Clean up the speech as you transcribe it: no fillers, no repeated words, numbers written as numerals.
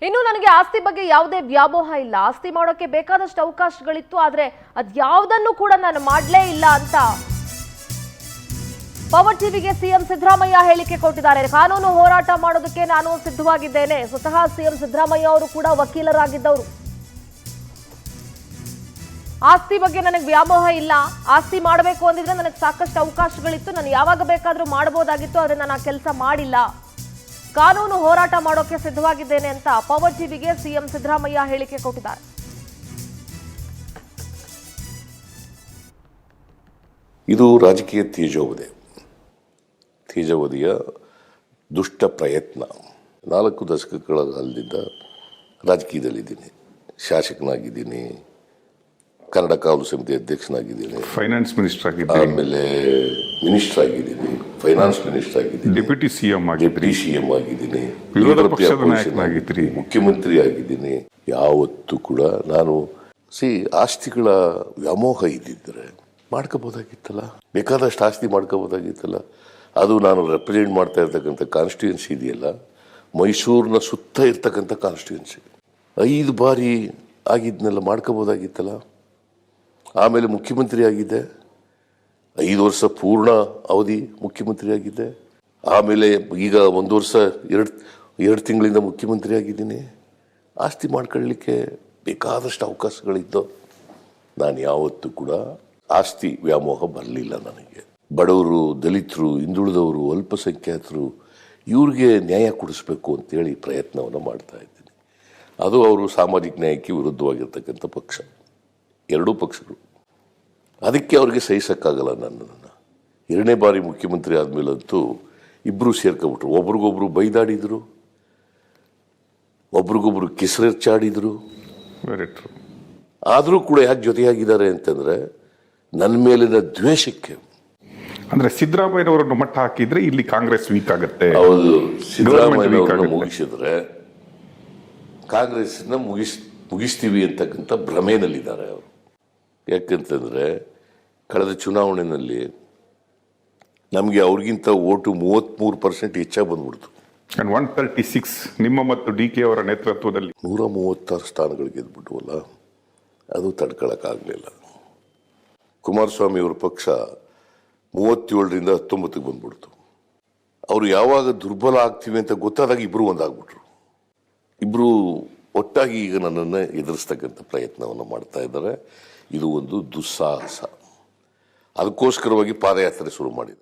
ಇನ್ನು ನನಗೆ ಆಸ್ತಿ ಬಗ್ಗೆ ಯಾವುದೇ ವ್ಯಾಮೋಹ ಇಲ್ಲ, ಆಸ್ತಿ ಮಾಡೋಕೆ ಬೇಕಾದಷ್ಟು ಅವಕಾಶಗಳಿತ್ತು, ಆದ್ರೆ ಅದ್ಯಾವುದನ್ನು ಕೂಡ ನಾನು ಮಾಡಲೇ ಇಲ್ಲ ಅಂತ ಪವರ್ ಟಿವಿಗೆ ಸಿಎಂ ಸಿದ್ದರಾಮಯ್ಯ ಹೇಳಿಕೆ ಕೊಟ್ಟಿದ್ದಾರೆ. ಕಾನೂನು ಹೋರಾಟ ಮಾಡೋದಕ್ಕೆ ನಾನು ಸಿದ್ಧವಾಗಿದ್ದೇನೆ. ಸ್ವತಃ ಸಿಎಂ ಸಿದ್ದರಾಮಯ್ಯ ಅವರು ಕೂಡ ವಕೀಲರಾಗಿದ್ದವರು. ಆಸ್ತಿ ಬಗ್ಗೆ ನನಗೆ ವ್ಯಾಮೋಹ ಇಲ್ಲ, ಆಸ್ತಿ ಮಾಡಬೇಕು ಅಂದಿದ್ರೆ ನನಗೆ ಸಾಕಷ್ಟು ಅವಕಾಶಗಳಿತ್ತು, ನಾನು ಯಾವಾಗ ಬೇಕಾದ್ರೂ ಮಾಡಬಹುದಾಗಿತ್ತು, ಆದ್ರೆ ನಾನು ಆ ಕೆಲಸ ಮಾಡಿಲ್ಲ. ಕಾನೂನು ಹೋರಾಟ ಮಾಡೋಕೆ ಸಿದ್ಧವಾಗಿದ್ದೇನೆ ಅಂತ ಪವರ್ ಟಿವಿಗೆ ಸಿಎಂ ಸಿದ್ದರಾಮಯ್ಯ ಹೇಳಿಕೆ ಕೊಟ್ಟಿದ್ದಾರೆ. ಇದು ರಾಜಕೀಯ ತೇಜೋವಧಿಯ ದುಷ್ಟ ಪ್ರಯತ್ನ. 4 ದಶಕಗಳ ಕಾಲದಿಂದ ರಾಜಕೀಯದಲ್ಲಿದ್ದೀನಿ. ಶಾಸಕನಾಗಿದ್ದೀನಿ, ಕನ್ನಡ ಕಾನೂನು ಸಮಿತಿ ಅಧ್ಯಕ್ಷನಾಗಿದ್ದೀನಿ, ಫೈನಾನ್ಸ್ ಮಿನಿಸ್ಟರ್ ಆಗಿದ್ದೀನಿ, ಆಮೇಲೆ ಮಿನಿಸ್ಟರ್ ಆಗಿದ್ದೀನಿ, ಫೈನಾನ್ಸ್ ಮಿನಿಸ್ಟರ್ ಆಗಿದ್ದೀನಿ, ಡೆಪ್ಯೂಟಿ ಸಿಎಂ ಆಗಿದ್ದೀನಿ, ವಿರೋಧ ಪಕ್ಷದ ನಾಯಕನಾಗಿದ್ರಿ, ಮುಖ್ಯಮಂತ್ರಿ ಆಗಿದ್ದೀನಿ. ಯಾವತ್ತೂ ಕೂಡ ನಾನು ಆಸ್ತಿಗಳ ವ್ಯಾಮೋಹ ಇದ್ದಿದ್ರೆ ಮಾಡ್ಕೋಬೋದಾಗಿತ್ತಲ್ಲ, ಬೇಕಾದಷ್ಟು ಆಸ್ತಿ ಮಾಡ್ಕೋಬೋದಾಗಿತ್ತಲ್ಲ. ಅದು ನಾನು ರೆಪ್ರೆಸೆಂಟ್ ಮಾಡ್ತಾ ಇರ್ತಕ್ಕಂಥ ಕಾನ್ಸ್ಟಿಟ್ಯೂನ್ಸಿ ಇದೆಯಲ್ಲ, ಮೈಸೂರಿನ ಸುತ್ತ ಇರ್ತಕ್ಕಂಥ ಕಾನ್ಸ್ಟಿಟ್ಯೂನ್ಸಿ 5 ಬಾರಿ ಆಗಿದ್ನೆಲ್ಲ ಮಾಡ್ಕೋಬೋದಾಗಿತ್ತಲ್ಲ. ಆಮೇಲೆ ಮುಖ್ಯಮಂತ್ರಿ ಆಗಿದ್ದೆ, 5 ವರ್ಷ ಪೂರ್ಣ ಅವಧಿ ಮುಖ್ಯಮಂತ್ರಿ ಆಗಿದ್ದೆ. ಆಮೇಲೆ ಈಗ 1 ವರ್ಷ 2 ತಿಂಗಳಿಂದ ಮುಖ್ಯಮಂತ್ರಿ ಆಗಿದ್ದೀನಿ. ಆಸ್ತಿ ಮಾಡ್ಕೊಳ್ಳಿಕ್ಕೆ ಬೇಕಾದಷ್ಟು ಅವಕಾಶಗಳಿದ್ದು ನಾನು ಯಾವತ್ತೂ ಕೂಡ ಆಸ್ತಿ ವ್ಯಾಮೋಹ ಬರಲಿಲ್ಲ. ನನಗೆ ಬಡವರು, ದಲಿತರು, ಹಿಂದುಳಿದವರು, ಅಲ್ಪಸಂಖ್ಯಾತರು ಇವ್ರಿಗೆ ನ್ಯಾಯ ಕೊಡಿಸ್ಬೇಕು ಅಂತೇಳಿ ಪ್ರಯತ್ನವನ್ನು ಮಾಡ್ತಾ ಇದ್ದೀನಿ. ಅದು ಅವರು ಸಾಮಾಜಿಕ ನ್ಯಾಯಕ್ಕೆ ವಿರುದ್ಧವಾಗಿರ್ತಕ್ಕಂಥ ಪಕ್ಷ, 2 ಪಕ್ಷಗಳು. ಅದಕ್ಕೆ ಅವ್ರಿಗೆ ಸಹಿಸೋಕ್ಕಾಗಲ್ಲ. ನನ್ನನ್ನು 2ನೇ ಬಾರಿ ಮುಖ್ಯಮಂತ್ರಿ ಆದಮೇಲಂತೂ ಇಬ್ಬರು ಸೇರ್ಕೊಬಿಟ್ರು. ಒಬ್ರಿಗೊಬ್ರು ಬೈದಾಡಿದ್ರು, ಒಬ್ರಿಗೊಬ್ರು ಕಿಸರೆಚ್ಚಾಡಿದ್ರು. ಆದರೂ ಕೂಡ ಯಾಕೆ ಜೊತೆಯಾಗಿದ್ದಾರೆ ಅಂತಂದ್ರೆ ನನ್ನ ಮೇಲಿನ ದ್ವೇಷಕ್ಕೆ. ಅಂದ್ರೆ ಸಿದ್ದರಾಮಯ್ಯನವರನ್ನು ಮಟ್ಟ ಹಾಕಿದ್ರೆ ಇಲ್ಲಿ ಕಾಂಗ್ರೆಸ್ ವೀಕ್ ಆಗುತ್ತೆ. ಹೌದು, ಸಿದ್ದರಾಮಯ್ಯನವರನ್ನು ಮುಗಿಸಿದ್ರೆ ಕಾಂಗ್ರೆಸ್ನ ಮುಗಿಸ್ತೀವಿ ಅಂತಕ್ಕಂಥ ಭ್ರಮೆಯಲ್ಲಿದ್ದಾರೆ ಅವರು. ಯಾಕಂತಂದ್ರೆ ಕಳೆದ ಚುನಾವಣೆಯಲ್ಲಿ ನಮಗೆ ಅವ್ರಿಗಿಂತ ಓಟು 33% ಹೆಚ್ಚಾಗಿ ಬಂದ್ಬಿಡ್ತು. 136 ನಿಮ್ಮ ಮತ್ತು ಡಿ ಕೆ ಅವರ ನೇತೃತ್ವದಲ್ಲಿ 136 ಸ್ಥಾನಗಳು ಗೆದ್ಬಿಟ್ವಲ್ಲ, ಅದು ತಡ್ಕೊಳಕ್ಕಾಗಲಿಲ್ಲ. ಕುಮಾರಸ್ವಾಮಿ ಅವ್ರ ಪಕ್ಷ 37ರಿಂದ 19ಕ್ಕೆ ಬಂದ್ಬಿಡ್ತು. ಅವರು ಯಾವಾಗ ದುರ್ಬಲ ಆಗ್ತೀವಿ ಅಂತ ಗೊತ್ತಾದಾಗ ಇಬ್ರು ಒಂದಾಗ್ಬಿಟ್ರು. ಇಬ್ರು ಒಟ್ಟಾಗಿ ಈಗ ನನ್ನನ್ನು ಎದುರಿಸ್ತಕ್ಕಂಥ ಪ್ರಯತ್ನವನ್ನು ಮಾಡ್ತಾ ಇದ್ದಾರೆ. ಇದು ಒಂದು ದುಸ್ಸಾಹಸ. ಅದಕ್ಕೋಸ್ಕರವಾಗಿ ಪಾದಯಾತ್ರೆ ಶುರು ಮಾಡಿದೆ.